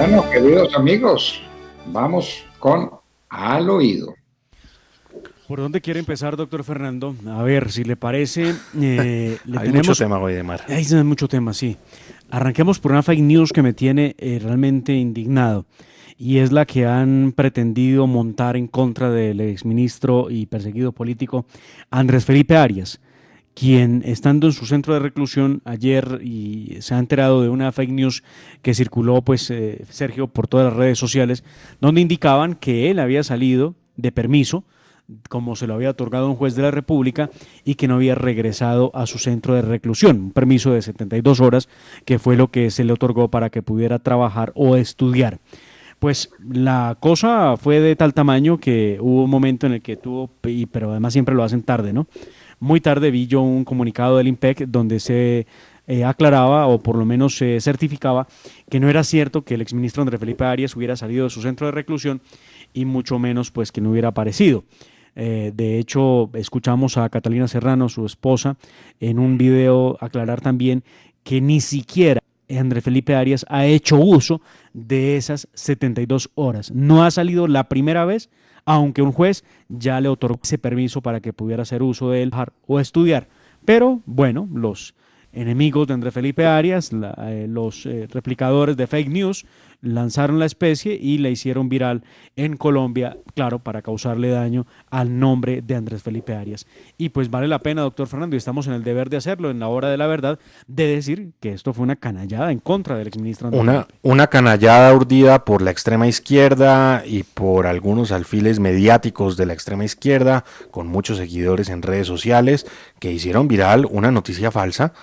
Bueno, queridos amigos, vamos con Al Oído. ¿Por dónde quiere empezar, doctor Fernando? A ver, si le parece, le Hay mucho tenemos... tema hoy de mar. Hay mucho tema, sí. Arranquemos por una fake news que me tiene realmente indignado, y es la que han pretendido montar en contra del exministro y perseguido político Andrés Felipe Arias, quien, estando en su centro de reclusión ayer, y se ha enterado de una fake news que circuló, pues, Sergio, por todas las redes sociales, donde indicaban que él había salido de permiso, como se lo había otorgado un juez de la República, y que no había regresado a su centro de reclusión, un permiso de 72 horas, que fue lo que se le otorgó para que pudiera trabajar o estudiar. Pues la cosa fue de tal tamaño que hubo un momento en el que pero además siempre lo hacen tarde, ¿no? Muy tarde vi yo un comunicado del IMPEC donde se aclaraba, o por lo menos se certificaba, que no era cierto que el exministro Andrés Felipe Arias hubiera salido de su centro de reclusión, y mucho menos pues que no hubiera aparecido. De hecho, escuchamos a Catalina Serrano, su esposa, en un video aclarar también que ni siquiera Andrés Felipe Arias ha hecho uso de esas 72 horas. No ha salido la primera vez, aunque un juez ya le otorgó ese permiso para que pudiera hacer uso de él o estudiar. Pero bueno, los enemigos de Andrés Felipe Arias, los replicadores de fake news, lanzaron la especie y la hicieron viral en Colombia, claro, para causarle daño al nombre de Andrés Felipe Arias. Y pues vale la pena, doctor Fernando, y estamos en el deber de hacerlo, en la hora de la verdad, de decir que esto fue una canallada en contra del exministro Andrés Felipe. Una canallada urdida por la extrema izquierda y por algunos alfiles mediáticos de la extrema izquierda, con muchos seguidores en redes sociales, que hicieron viral una noticia falsa,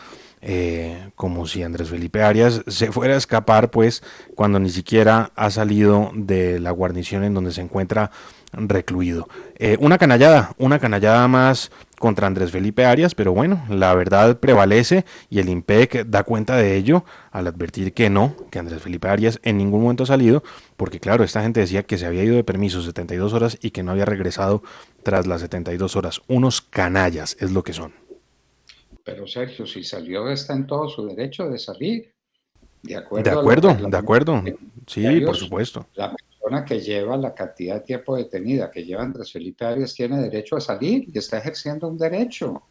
como si Andrés Felipe Arias se fuera a escapar, pues, cuando ni siquiera ha salido de la guarnición en donde se encuentra recluido. Una canallada más contra Andrés Felipe Arias, pero bueno, la verdad prevalece y el IMPEC da cuenta de ello al advertir que no, que Andrés Felipe Arias en ningún momento ha salido, porque claro, esta gente decía que se había ido de permiso 72 horas y que no había regresado tras las 72 horas. Unos canallas es lo que son. Pero Sergio, si salió, está en todo su derecho de salir, de De acuerdo a los acuerdo, de reglamentos acuerdo. Sí, por diarios. supuesto. La persona que lleva la cantidad de tiempo detenida que lleva Andrés Felipe Arias tiene derecho a salir y está ejerciendo un derecho.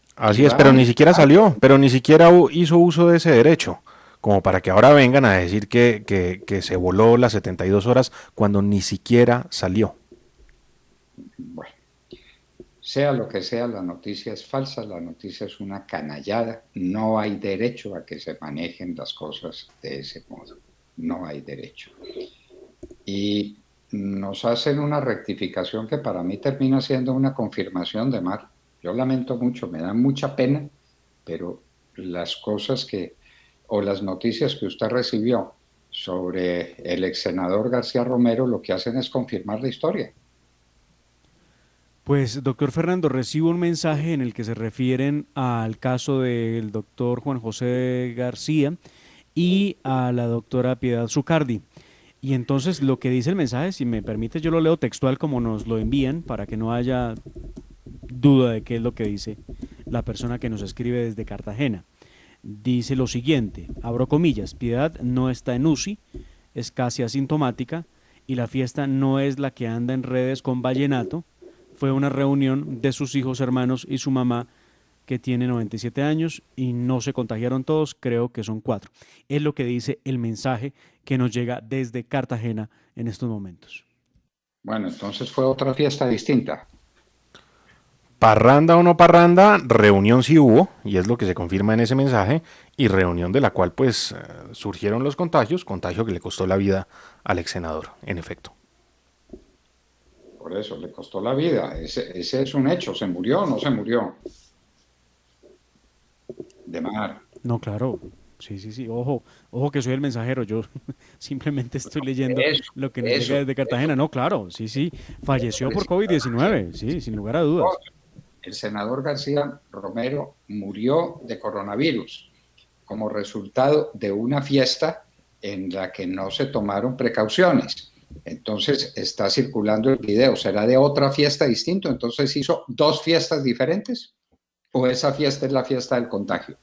Y Así es, va pero a ni siquiera estar. salió, pero ni siquiera hizo uso de ese derecho, como para que ahora vengan a decir que se voló las 72 horas cuando ni siquiera salió. Bueno, sea lo que sea, la noticia es falsa, la noticia es una canallada. No hay derecho a que se manejen las cosas de ese modo. No hay derecho. Y nos hacen una rectificación que para mí termina siendo una confirmación de Mar. Yo lamento mucho, me da mucha pena, pero las cosas o las noticias que usted recibió sobre el ex senador García Romero lo que hacen es confirmar la historia. Pues, doctor Fernando, recibo un mensaje en el que se refieren al caso del doctor Juan José García y a la doctora Piedad Zucardi. Y entonces lo que dice el mensaje, si me permite, yo lo leo textual como nos lo envían, para que no haya duda de qué es lo que dice la persona que nos escribe desde Cartagena. Dice lo siguiente, abro comillas: Piedad no está en UCI, es casi asintomática, y la fiesta no es la que anda en redes con vallenato. Fue una reunión de sus hijos, hermanos y su mamá, que tiene 97 años, y no se contagiaron todos, creo que son 4. Es lo que dice el mensaje que nos llega desde Cartagena en estos momentos. Bueno, entonces fue otra fiesta distinta. Parranda o no parranda, reunión sí hubo, y es lo que se confirma en ese mensaje, y reunión de la cual pues surgieron los contagios, contagio que le costó la vida al ex senador, en efecto. Por eso le costó la vida. Ese es un hecho. ¿Se murió o no se murió? De Mar. No, claro, sí, sí, sí, ojo, ojo que soy el mensajero, yo simplemente estoy leyendo Eso, lo que nos llega eso, desde eso. Cartagena. No, claro, sí, sí, falleció por Felicitaciones. COVID-19, sí, sin lugar a dudas. El senador García Romero murió de coronavirus como resultado de una fiesta en la que no se tomaron precauciones. Entonces está circulando el video. ¿Será de otra fiesta distinta? Entonces hizo dos fiestas diferentes. ¿O esa fiesta es la fiesta del contagio?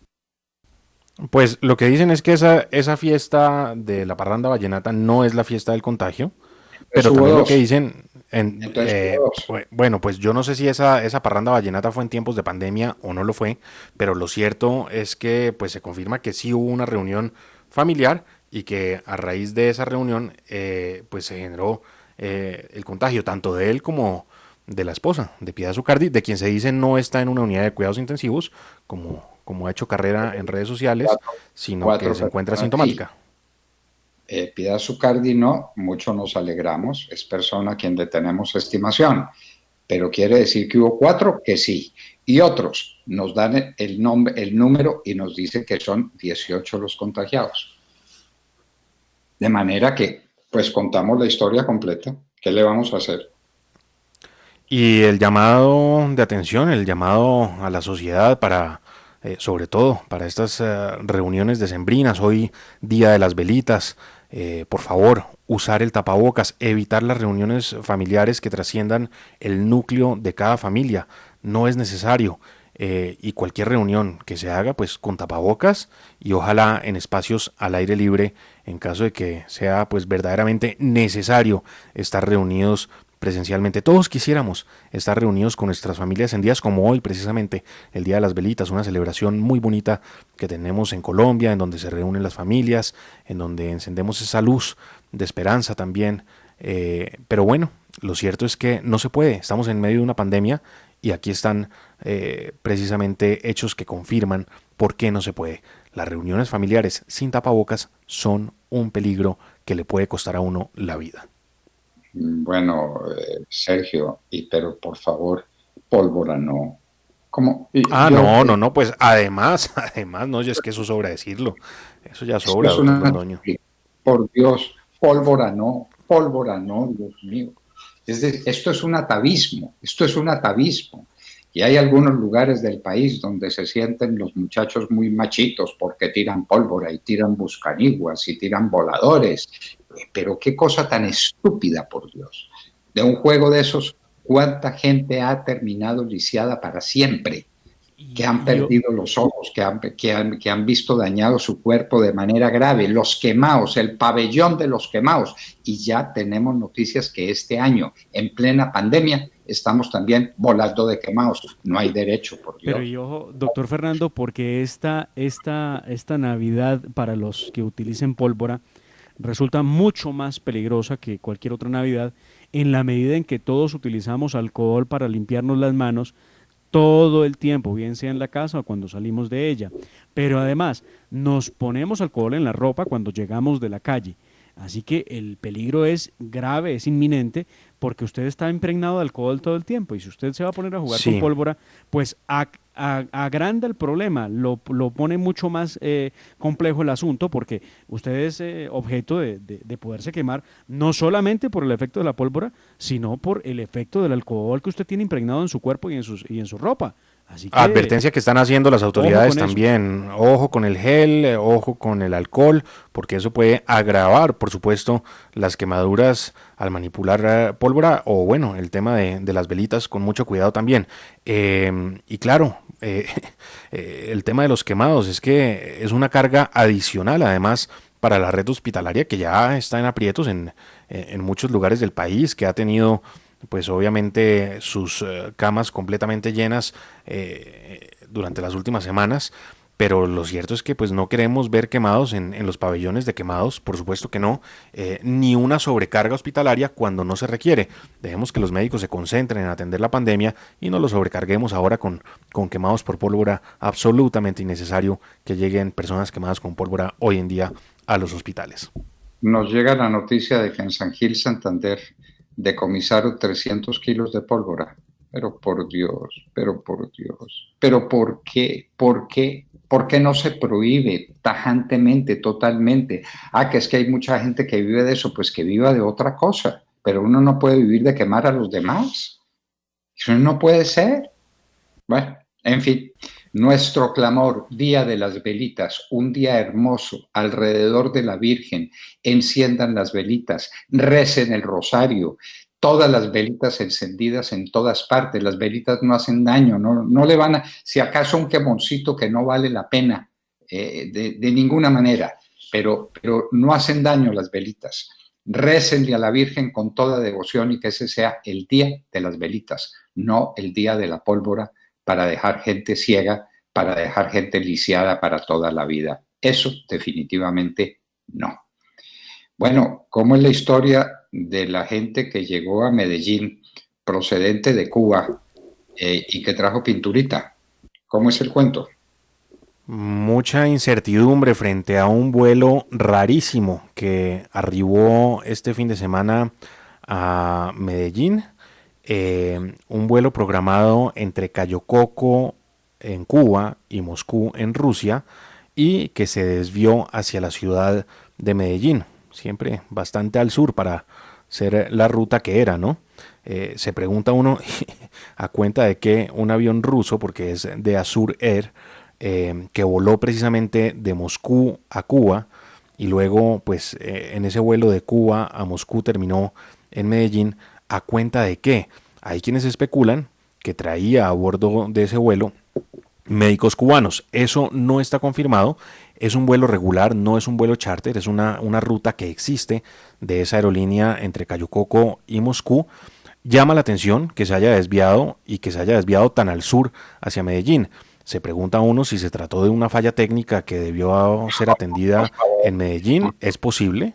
Pues lo que dicen es que esa fiesta de la parranda vallenata no es la fiesta del contagio, Entonces pero hubo también lo que dos, dicen, entonces hubo dos. bueno, pues yo no sé si esa parranda vallenata fue en tiempos de pandemia o no lo fue, pero lo cierto es que pues se confirma que sí hubo una reunión familiar y que a raíz de esa reunión pues se generó el contagio tanto de él como de la esposa, de Piedad Zucardi, de quien se dice no está en una unidad de cuidados intensivos, como ha hecho carrera en redes sociales, Cuatro, sino que cuatro se encuentra personas, sí. sintomática. Piedad Zucardi no, mucho nos alegramos, es persona a quien le tenemos estimación, pero quiere decir que hubo cuatro que sí, y otros nos dan el nombre, el número y nos dicen que son 18 los contagiados. De manera que, pues contamos la historia completa. ¿Qué le vamos a hacer? Y el llamado de atención, el llamado a la sociedad para, sobre todo, para estas reuniones decembrinas, hoy Día de las Velitas, por favor, usar el tapabocas, evitar las reuniones familiares que trasciendan el núcleo de cada familia. No es necesario. Y cualquier reunión que se haga, pues con tapabocas y ojalá en espacios al aire libre, en caso de que sea pues verdaderamente necesario estar reunidos presencialmente. Todos quisiéramos estar reunidos con nuestras familias en días como hoy, precisamente el Día de las Velitas, una celebración muy bonita que tenemos en Colombia, en donde se reúnen las familias, en donde encendemos esa luz de esperanza también. Pero bueno, lo cierto es que no se puede, estamos en medio de una pandemia y aquí están precisamente hechos que confirman por qué no se puede. Las reuniones familiares sin tapabocas son un peligro que le puede costar a uno la vida. Bueno, Sergio, pero por favor, pólvora no. Como Ah, yo, no, no, no, pues además, además, no, ya es que eso sobra decirlo. Eso ya esto sobra, es doctor una, Londoño. por Dios, pólvora no, Dios mío. Esto es un atavismo, esto es un atavismo. Y hay algunos lugares del país donde se sienten los muchachos muy machitos porque tiran pólvora y tiran buscaniguas y tiran voladores. Pero qué cosa tan estúpida, por Dios. De un juego de esos, ¿cuánta gente ha terminado lisiada para siempre? Que Y, han y yo, perdido los ojos, que han visto dañado su cuerpo de manera grave, los quemados, el pabellón de los quemados. Y ya tenemos noticias que este año, en plena pandemia, estamos también volando de quemados. No hay derecho, por pero Dios. y ojo, doctor Fernando, porque esta Navidad para los que utilicen pólvora resulta mucho más peligrosa que cualquier otra Navidad en la medida en que todos utilizamos alcohol para limpiarnos las manos todo el tiempo, bien sea en la casa o cuando salimos de ella. Pero además, nos ponemos alcohol en la ropa cuando llegamos de la calle. Así que el peligro es grave, es inminente, porque usted está impregnado de alcohol todo el tiempo. Y si usted se va a poner a jugar con Sí, pólvora, pues agranda el problema, lo pone mucho más complejo el asunto, porque usted es objeto de poderse quemar, no solamente por el efecto de la pólvora, sino por el efecto del alcohol que usted tiene impregnado en su cuerpo y en su ropa. Así que, advertencia que están haciendo las ojo autoridades con eso. también. Ojo con el gel, ojo con el alcohol, porque eso puede agravar, por supuesto, las quemaduras al manipular pólvora o, bueno, el tema de las velitas con mucho cuidado también. Y claro, el tema de los quemados es que es una carga adicional, además, para la red hospitalaria que ya está en aprietos en muchos lugares del país, que ha tenido pues obviamente sus camas completamente llenas durante las últimas semanas, pero lo cierto es que pues no queremos ver quemados en los pabellones de quemados, por supuesto que no, ni una sobrecarga hospitalaria cuando no se requiere. Dejemos que los médicos se concentren en atender la pandemia y no los sobrecarguemos ahora con quemados por pólvora, absolutamente innecesario que lleguen personas quemadas con pólvora hoy en día a los hospitales. Nos llega la noticia de que en San Gil, Santander, decomisaron 300 kilos de pólvora. Pero por Dios, pero por Dios. Pero ¿por qué? ¿Por qué? ¿Por qué no se prohíbe tajantemente, totalmente? Ah, que es que hay mucha gente que vive de eso, pues que viva de otra cosa. Pero uno no puede vivir de quemar a los demás. Eso no puede ser. Bueno, en fin, nuestro clamor, Día de las Velitas, un día hermoso alrededor de la Virgen, enciendan las velitas, recen el rosario, todas las velitas encendidas en todas partes, las velitas no hacen daño, no le van a, si acaso un quemoncito que no vale la pena, de ninguna manera, pero no hacen daño las velitas. Récenle a la Virgen con toda devoción y que ese sea el día de las velitas, no el día de la pólvora para dejar gente ciega, para dejar gente lisiada para toda la vida. Eso definitivamente no. Bueno, ¿cómo es la historia de la gente que llegó a Medellín procedente de Cuba y que trajo pinturita? ¿Cómo es el cuento? Mucha incertidumbre frente a un vuelo rarísimo que arribó este fin de semana a Medellín. Un vuelo programado entre Cayo Coco en Cuba y Moscú en Rusia y que se desvió hacia la ciudad de Medellín, siempre bastante al sur para ser la ruta que era, ¿no? Se pregunta uno a cuenta de que un avión ruso, porque es de Azur Air, que voló precisamente de Moscú a Cuba y luego pues en ese vuelo de Cuba a Moscú terminó en Medellín, a cuenta de que hay quienes especulan que traía a bordo de ese vuelo médicos cubanos. Eso no está confirmado, es un vuelo regular, no es un vuelo charter, es una ruta que existe de esa aerolínea entre Cayo Coco y Moscú. Llama la atención que se haya desviado y que se haya desviado tan al sur hacia Medellín. Se pregunta uno si se trató de una falla técnica que debió ser atendida en Medellín. Es posible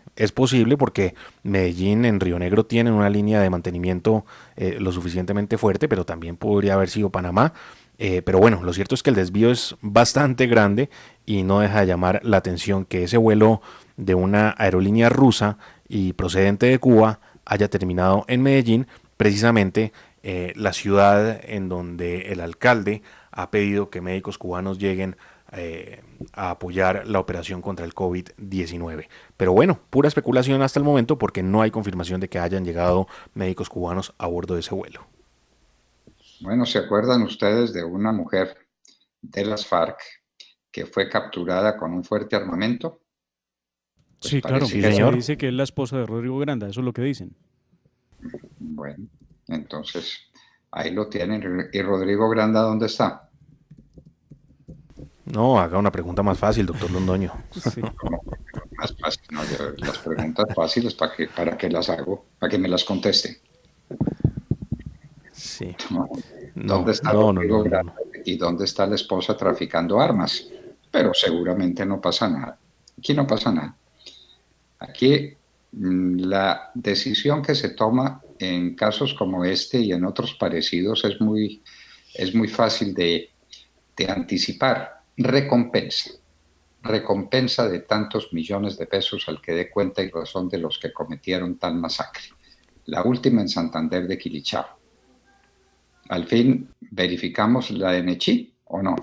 porque Medellín en Río Negro tiene una línea de mantenimiento lo suficientemente fuerte, pero también podría haber sido Panamá. Pero bueno, lo cierto es que el desvío es bastante grande y no deja de llamar la atención que ese vuelo de una aerolínea rusa y procedente de Cuba haya terminado en Medellín, precisamente la ciudad en donde el alcalde ha pedido que médicos cubanos lleguen a apoyar la operación contra el COVID-19. Pero bueno, pura especulación hasta el momento porque no hay confirmación de que hayan llegado médicos cubanos a bordo de ese vuelo. Bueno, ¿se acuerdan ustedes de una mujer de las FARC que fue capturada con un fuerte armamento? Pues Sí, claro, parece Sí, que se señor. dice que es la esposa de Rodrigo Granda, eso es lo que dicen. bueno, entonces ahí lo tienen. ¿Y Rodrigo Granda dónde está? No, haga una pregunta más fácil, doctor Londoño. Sí. Como más fácil, ¿no? Las preguntas fáciles para que las hago, para que me las conteste. Sí. ¿No? No, ¿Dónde está no, no, Rodrigo no, no, Granda no. y dónde está la esposa traficando armas? Pero seguramente no pasa nada. Aquí no pasa nada. Aquí la decisión que se toma en casos como este y en otros parecidos es muy fácil de anticipar. Recompensa. Recompensa de tantos millones de pesos al que dé cuenta y razón de los que cometieron tal masacre. La última en Santander de Quilichao. ¿Al fin verificamos la de Nechí o no?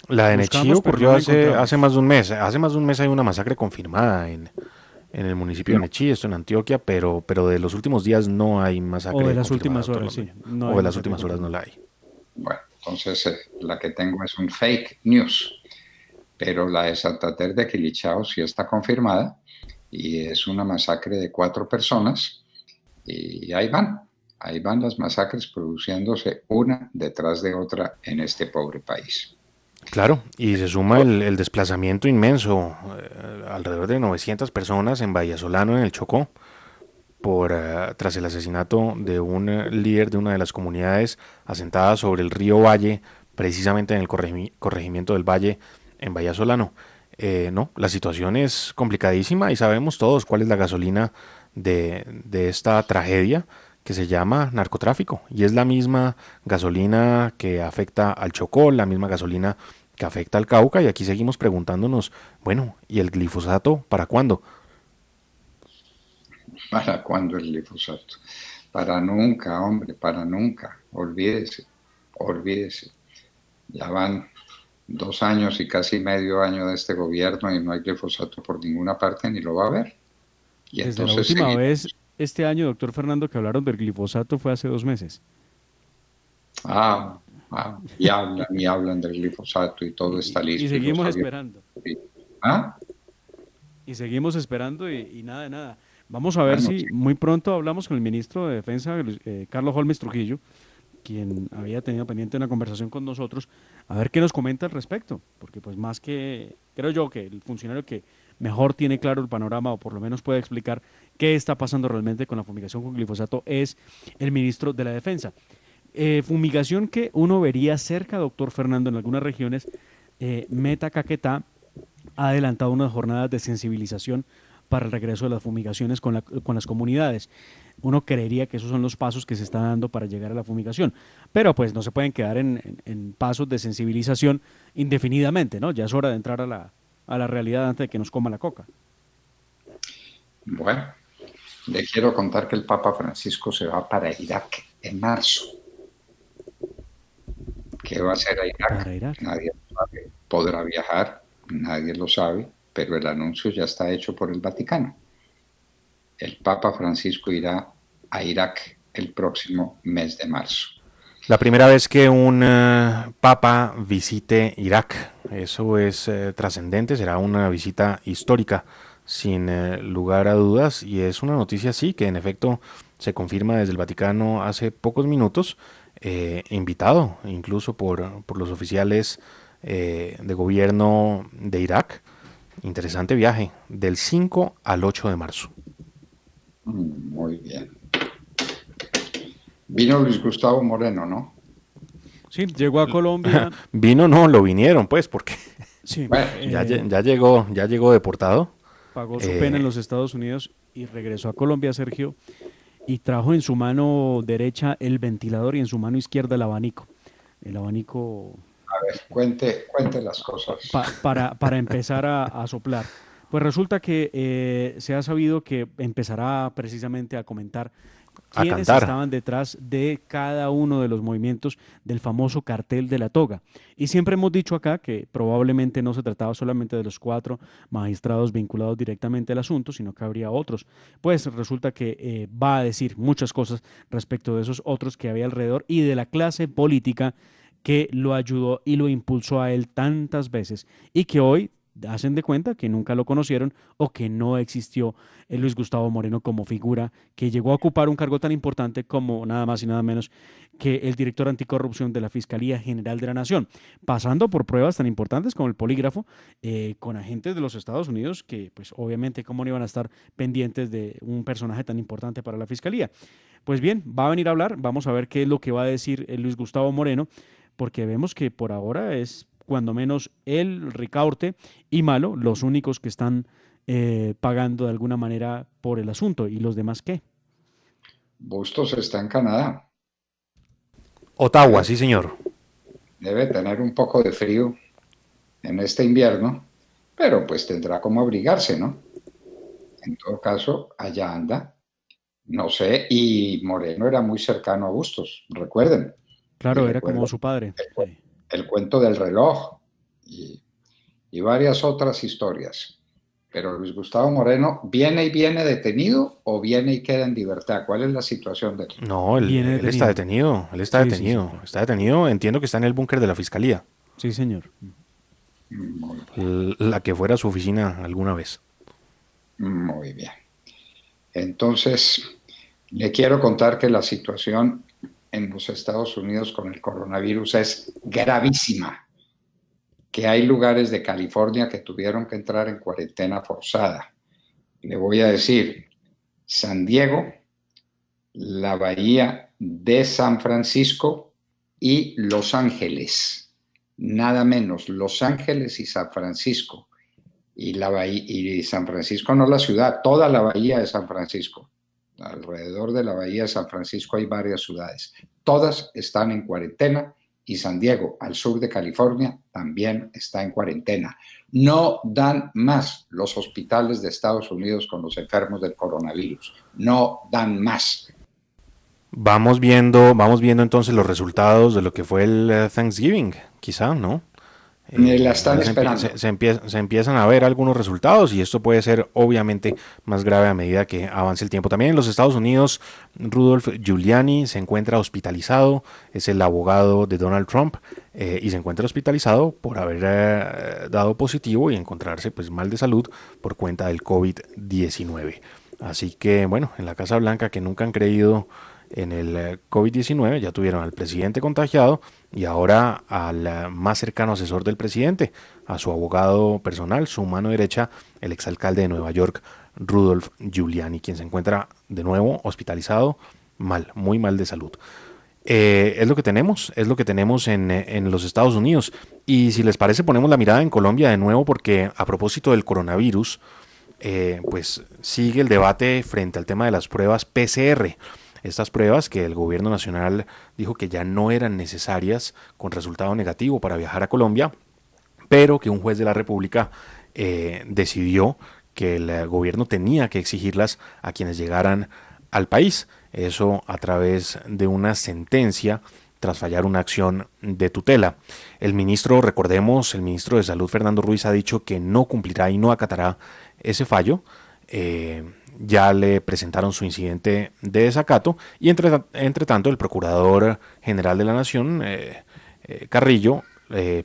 La de Nechí Buscamos, pero no ocurrió la hace encontramos. más de un mes. Hace más de un mes hay una masacre confirmada en el municipio de No. Nechí, esto en Antioquia, pero de los últimos días no hay O de masacre las confirmada, últimas doctor horas, sí, Londoño. no O hay de las masacre últimas horas no la confirmada. hay. Bueno, entonces la que tengo es un fake news, pero la de Santander de Quilichao sí está confirmada y es una masacre de 4 personas y ahí van las masacres produciéndose una detrás de otra en este pobre país. Claro, y se suma el desplazamiento inmenso, alrededor de 900 personas en Vallasolano, en el Chocó, tras el asesinato de un líder de una de las comunidades asentadas sobre el río Valle, precisamente en el corregimiento del Valle, en Vallasolano. No, la situación es complicadísima y sabemos todos cuál es la gasolina de esta tragedia que se llama narcotráfico. Y es la misma gasolina que afecta al Chocó, la misma gasolina que afecta al Cauca. Y aquí seguimos preguntándonos, bueno, ¿y el glifosato para cuándo? ¿Para cuándo el glifosato? Para nunca, hombre, para nunca. Olvídese, olvídese. Ya van 2 años y casi medio año de este gobierno y no hay glifosato por ninguna parte ni lo va a haber. Y Desde la entonces última seguimos. vez, este año, doctor Fernando, que hablaron del glifosato fue hace 2 meses. Y hablan del glifosato y todo está Y listo y los seguimos aviones. esperando. Ah, Y seguimos esperando y nada de nada. Vamos a ver bueno, si sí, muy pronto hablamos con el ministro de Defensa, Carlos Holmes Trujillo, quien había tenido pendiente una conversación con nosotros, a ver qué nos comenta al respecto, porque pues más que, creo yo que el funcionario que mejor tiene claro el panorama o por lo menos puede explicar qué está pasando realmente con la fumigación con glifosato es el ministro de la Defensa. Fumigación que uno vería cerca, doctor Fernando, en algunas regiones. Meta Caquetá ha adelantado unas jornadas de sensibilización para el regreso de las fumigaciones con las comunidades. Uno creería que esos son los pasos que se están dando para llegar a la fumigación, pero pues no se pueden quedar en pasos de sensibilización indefinidamente, ¿no? Ya es hora de entrar a la realidad antes de que nos coma la coca. Bueno, le quiero contar que el Papa Francisco se va para Irak en marzo. ¿Qué va a hacer a Irak? Para Irak. Nadie lo sabe. Podrá viajar, nadie lo sabe, pero el anuncio ya está hecho por el Vaticano. El Papa Francisco irá a Irak el próximo mes de marzo. La primera vez que un papa visite Irak, eso es trascendente, será una visita histórica, sin lugar a dudas, y es una noticia sí que en efecto se confirma desde el Vaticano hace pocos minutos, invitado incluso por los oficiales de gobierno de Irak. Interesante viaje, del 5 al 8 de marzo. Muy bien. Vino Luis Gustavo Moreno, ¿no? Sí, llegó a Colombia. Vino, no, lo vinieron, pues, porque Sí, Bueno, ya llegó deportado. pagó su pena en los Estados Unidos y regresó a Colombia, Sergio, y trajo en su mano derecha el ventilador y en su mano izquierda el abanico. El abanico a ver, cuente las cosas. para empezar a soplar. Pues resulta que se ha sabido que empezará precisamente a comentar A quiénes cantar. estaban detrás de cada uno de los movimientos del famoso cartel de la toga. Y siempre hemos dicho acá que probablemente no se trataba solamente de los 4 magistrados vinculados directamente al asunto, sino que habría otros. Pues resulta que va a decir muchas cosas respecto de esos otros que había alrededor y de la clase política que lo ayudó y lo impulsó a él tantas veces y que hoy hacen de cuenta que nunca lo conocieron o que no existió el Luis Gustavo Moreno como figura que llegó a ocupar un cargo tan importante como nada más y nada menos que el director anticorrupción de la Fiscalía General de la Nación, pasando por pruebas tan importantes como el polígrafo con agentes de los Estados Unidos que pues obviamente cómo no iban a estar pendientes de un personaje tan importante para la Fiscalía. Pues bien, va a venir a hablar, vamos a ver qué es lo que va a decir el Luis Gustavo Moreno, porque vemos que por ahora es cuando menos él, Ricaurte y Malo los únicos que están pagando de alguna manera por el asunto. ¿Y los demás qué? Bustos está en Canadá. Ottawa, sí señor. Debe tener un poco de frío en este invierno, pero pues tendrá como abrigarse, ¿no? En todo caso, allá anda. No sé, y Moreno era muy cercano a Bustos, recuerden. Y Claro, era como recuerden su padre. Sí. el cuento del reloj y varias otras historias. Pero Luis Gustavo Moreno, ¿viene y viene detenido o viene y queda en libertad? ¿Cuál es la situación de él? No, Viene él está detenido. detenido, él está Sí, sí, sí, detenido, claro. está detenido, entiendo que está en el búnker de la fiscalía, Sí, señor. Muy bien, la que fuera su oficina alguna vez. muy bien. Entonces, le quiero contar que la situación en los Estados Unidos con el coronavirus es gravísima, que hay lugares de California que tuvieron que entrar en cuarentena forzada. Le voy a decir, San Diego, la Bahía de San Francisco y Los Ángeles. Nada menos, Los Ángeles y San Francisco. Y, la bahía, y San Francisco no la ciudad, toda la Bahía de San Francisco. Alrededor de la Bahía de San Francisco hay varias ciudades. Todas están en cuarentena y San Diego, al sur de California, también está en cuarentena. No dan más los hospitales de Estados Unidos con los enfermos del coronavirus. No dan más. Vamos viendo entonces los resultados de lo que fue el Thanksgiving, quizá, ¿no? La están Ya esperando. se empiezan a ver algunos resultados y esto puede ser obviamente más grave a medida que avance el tiempo. También en los Estados Unidos, Rudolph Giuliani se encuentra hospitalizado, es el abogado de Donald Trump y se encuentra hospitalizado por haber dado positivo y encontrarse pues mal de salud por cuenta del COVID-19. Así que bueno, en la Casa Blanca que nunca han creído en el COVID-19, ya tuvieron al presidente contagiado y ahora al más cercano asesor del presidente, a su abogado personal, su mano derecha, el exalcalde de Nueva York, Rudolph Giuliani, quien se encuentra de nuevo hospitalizado, mal, muy mal de salud. Es lo que tenemos en los Estados Unidos. Y si les parece, ponemos la mirada en Colombia de nuevo, porque a propósito del coronavirus, pues sigue el debate frente al tema de las pruebas PCR. Estas pruebas que el gobierno nacional dijo que ya no eran necesarias con resultado negativo para viajar a Colombia, pero que un juez de la República decidió que el gobierno tenía que exigirlas a quienes llegaran al país. Eso a través de una sentencia tras fallar una acción de tutela. El ministro, recordemos, el ministro de Salud, Fernando Ruiz, ha dicho que no cumplirá y no acatará ese fallo. Ya le presentaron su incidente de desacato y entre tanto el Procurador General de la Nación, Carrillo,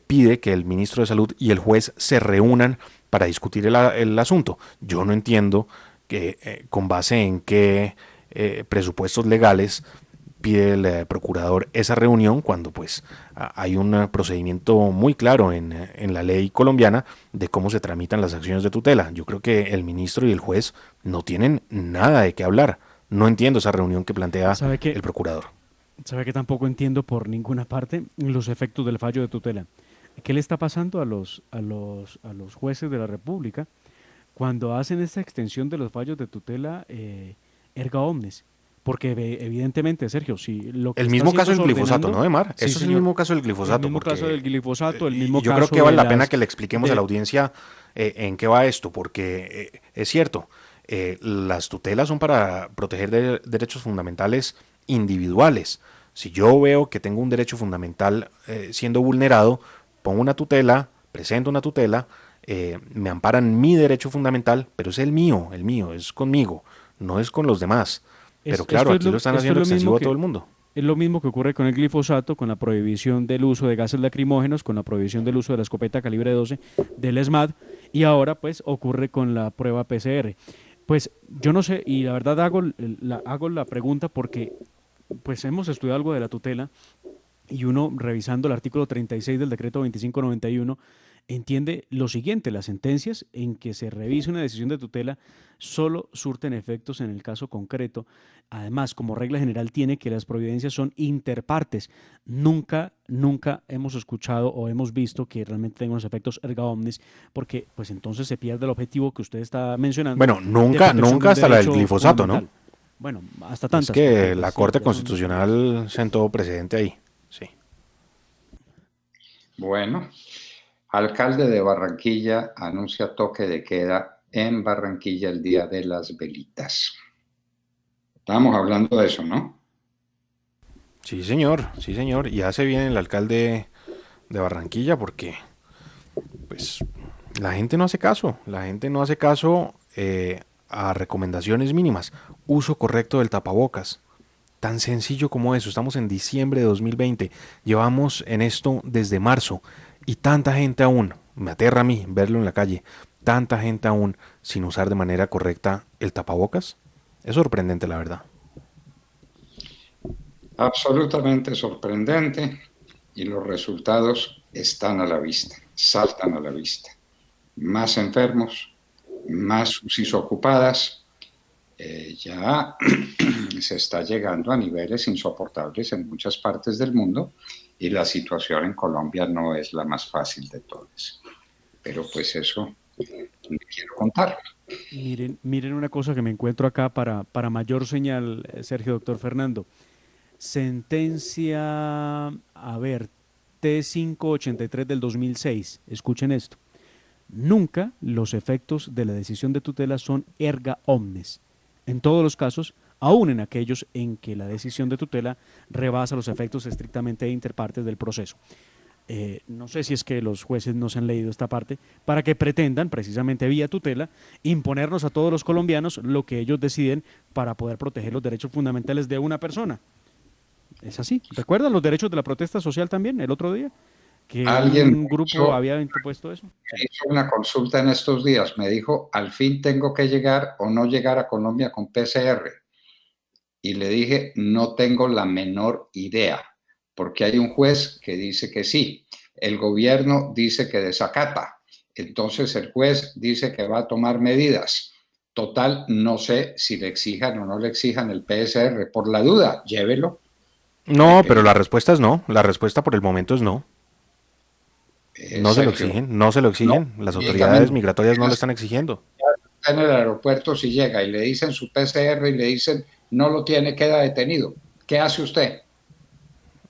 pide que el ministro de Salud y el juez se reúnan para discutir el asunto. Yo no entiendo que con base en qué presupuestos legales pide el procurador esa reunión cuando pues hay un procedimiento muy claro en la ley colombiana de cómo se tramitan las acciones de tutela. Yo creo que el ministro y el juez no tienen nada de qué hablar. No entiendo esa reunión que plantea ¿Sabe que el procurador. sabe que tampoco entiendo por ninguna parte los efectos del fallo de tutela? ¿Qué le está pasando a los jueces de la República cuando hacen esta extensión de los fallos de tutela erga omnes? Porque evidentemente, Sergio, si lo que El está mismo haciendo caso es del glifosato, ordenando, ¿no, Demar? sí Eso es el señor, mismo caso del el glifosato, mismo caso del porque glifosato, el mismo y yo creo que caso vale de la pena las que le expliquemos a la de audiencia en qué va esto, porque es cierto, las tutelas son para proteger derechos fundamentales individuales. Si yo veo que tengo un derecho fundamental siendo vulnerado, pongo una tutela, presento una tutela, me amparan mi derecho fundamental, pero es el mío, es conmigo, no es con los demás. Pero claro, aquí lo están esto es haciendo lo mismo extensivo a todo que el mundo. es lo mismo que ocurre con el glifosato, con la prohibición del uso de gases lacrimógenos, con la prohibición del uso de la escopeta calibre 12, del ESMAD, y ahora pues ocurre con la prueba PCR. Pues yo no sé, y la verdad hago la pregunta porque pues hemos estudiado algo de la tutela y uno revisando el artículo 36 del decreto 2591 entiende lo siguiente: las sentencias en que se revise una decisión de tutela solo surten efectos en el caso concreto. Además, como regla general, tiene que las providencias son interpartes. Nunca hemos escuchado o hemos visto que realmente tengan los efectos erga omnes, porque pues entonces se pierde el objetivo que usted está mencionando Bueno, de nunca, protección de nunca un hasta la del derecho glifosato, ¿no? fundamental. Bueno, hasta Es tantas, porque que pues la sí, Corte ya son muchas cosas. Constitucional sentó precedente ahí. Sí. Bueno, alcalde de Barranquilla anuncia toque de queda en Barranquilla el día de las velitas. Estábamos hablando de eso, ¿no? Sí, señor, sí, señor. Y hace bien el alcalde de Barranquilla porque, pues, la gente no hace caso. La gente no hace caso a recomendaciones mínimas. Uso correcto del tapabocas. Tan sencillo como eso. Estamos en diciembre de 2020. Llevamos en esto desde marzo. Y tanta gente aún, me aterra a mí verlo en la calle, tanta gente aún sin usar de manera correcta el tapabocas. Es sorprendente, la verdad. Absolutamente sorprendente y los resultados están a la vista, saltan a la vista. Más enfermos, más UCIs ocupadas, ya se está llegando a niveles insoportables en muchas partes del mundo y la situación en Colombia no es la más fácil de todas. Pero pues eso le quiero contar. Miren una cosa que me encuentro acá para mayor señal, Sergio, doctor Fernando. Sentencia, a ver, T583 del 2006. Escuchen esto. Nunca los efectos de la decisión de tutela son erga omnes. En todos los casos, aun en aquellos en que la decisión de tutela rebasa los efectos estrictamente interpartes del proceso. No sé si es que los jueces no se han leído esta parte, para que pretendan, precisamente vía tutela, imponernos a todos los colombianos lo que ellos deciden para poder proteger los derechos fundamentales de una persona. Es así. ¿Recuerdan los derechos de la protesta social también el otro día? Que Alguien un grupo había interpuesto eso. Sí. me hizo una consulta en estos días, me dijo, al fin tengo que llegar o no llegar a Colombia con PCR. Y le dije, no tengo la menor idea, porque hay un juez que dice que sí, el gobierno dice que desacata, entonces el juez dice que va a tomar medidas. Total, no sé si le exijan o no le exijan el PSR. Por la duda, llévelo. No, pero la respuesta es no. La respuesta por el momento es no. No se lo Sergio, exigen, no se lo no, exigen. Las autoridades directamente. migratorias no lo están exigiendo. En el aeropuerto, si llega y le dicen su PCR y le dicen no lo tiene, queda detenido. ¿Qué hace usted?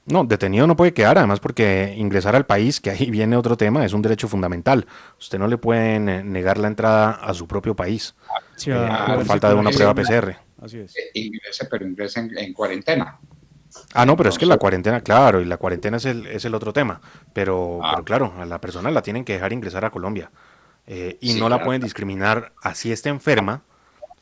No, detenido no puede quedar, además porque ingresar al país, que ahí viene otro tema, es un derecho fundamental. Usted no le pueden negar la entrada a su propio país Sí, a por poder falta de circular una prueba libremente. PCR. Así es. Ingrese, pero ingrese en cuarentena. Ah, no, pero es que la Entonces, cuarentena, claro, y la cuarentena es el otro tema. ah, Pero claro, a la persona la tienen que dejar ingresar a Colombia. Y sí, no la claro. pueden discriminar así esté enferma.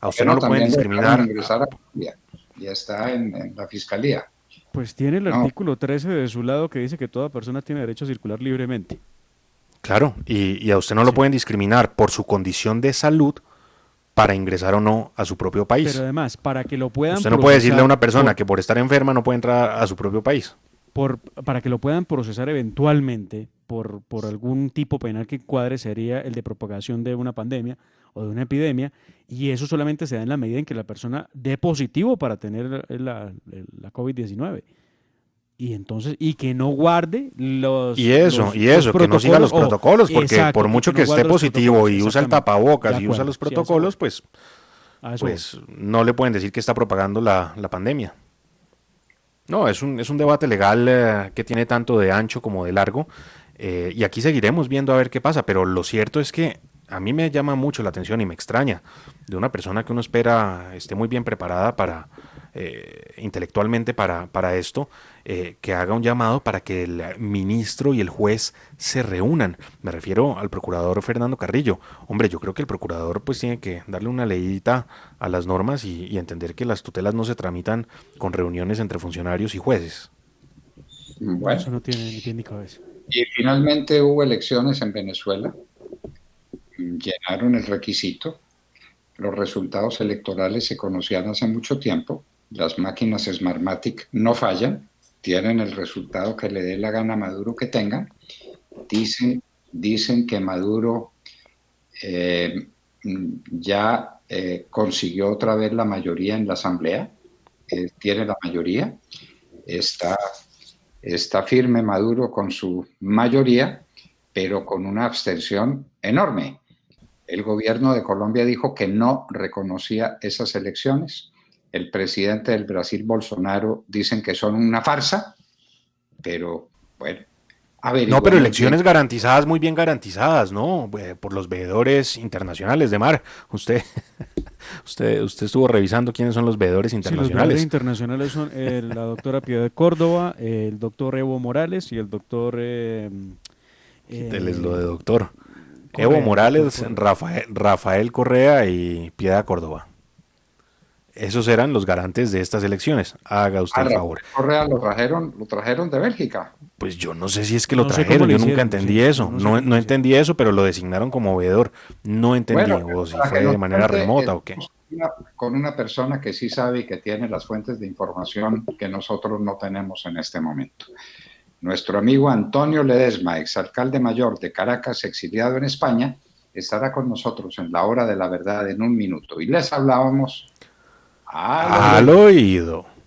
A usted no Bueno, lo pueden también lo dejaron discriminar. ingresar a Colombia. Ya está en la fiscalía. Pues tiene el No, artículo 13 de su lado que dice que toda persona tiene derecho a circular libremente. Claro, y a usted no lo Sí. pueden discriminar por su condición de salud para ingresar o no a su propio Pero país. además, para que lo puedan Usted no puede decirle a procesar una persona que por estar enferma no puede entrar a su propio país. para que lo puedan procesar eventualmente por algún tipo penal que cuadre, sería el de propagación de una pandemia o de una epidemia, y eso solamente se da en la medida en que la persona dé positivo para tener la COVID-19. Y entonces, y que no guarde Y los eso, que no siga protocolos, los protocolos, porque por exacto, y que mucho no que esté guarde los positivo protocolos, y usa el exactamente. De tapabocas y usa acuerdo, los sí, a eso voy, protocolos, pues, a eso voy. pues no le pueden decir que está propagando la pandemia. No, es un debate legal que tiene tanto de ancho como de largo, y aquí seguiremos viendo a ver qué pasa, pero lo cierto es que a mí me llama mucho la atención y me extraña de una persona que uno espera esté muy bien preparada para intelectualmente para esto, que haga un llamado para que el ministro y el juez se reúnan. Me refiero al procurador Fernando Carrillo. Hombre, yo creo que el procurador pues tiene que darle una leidita a las normas y entender que las tutelas no se tramitan con reuniones entre funcionarios y jueces. No, eso bueno. no tiene ni pie ni cabeza. Y finalmente hubo elecciones en Venezuela. Llenaron el requisito. Los resultados electorales se conocían hace mucho tiempo. Las máquinas Smartmatic no fallan. Tienen el resultado que le dé la gana a Maduro que tengan. Dicen que Maduro eh, ya consiguió otra vez la mayoría en la Asamblea. Tiene la mayoría. Está, está firme Maduro con su mayoría, pero con una abstención enorme. El gobierno de Colombia dijo que no reconocía esas elecciones. El presidente del Brasil, Bolsonaro, dicen que son una farsa, pero bueno, No, pero averigüemos bien. elecciones garantizadas, muy bien garantizadas, ¿no? Por los veedores internacionales de mar. Usted, usted estuvo revisando quiénes son los veedores Sí, los veedores internacionales. internacionales son la doctora Piedad Córdoba, el doctor Evo Morales y el doctor Quíteles lo eh, de doctor. Evo Correa, el doctor Morales, Correa. Rafael Correa y Piedad Córdoba. Esos eran los garantes de estas elecciones. Haga usted A el Rafael favor. Correa lo trajeron de Bélgica. Pues yo no sé si es que lo No sé cómo trajeron, le yo nunca hicieron, entendí sí, yo eso. no sé No, cómo no le hicieron. entendí eso, pero lo designaron como veedor. No Bueno, entendí, o si para fue que de nos manera cuente, remota o qué. con una persona que sí sabe y que tiene las fuentes de información que nosotros no tenemos en este momento. Nuestro amigo Antonio Ledesma, exalcalde mayor de Caracas, exiliado en España, estará con nosotros en la hora de la verdad en un minuto. Y les hablábamos al Al oído. oído.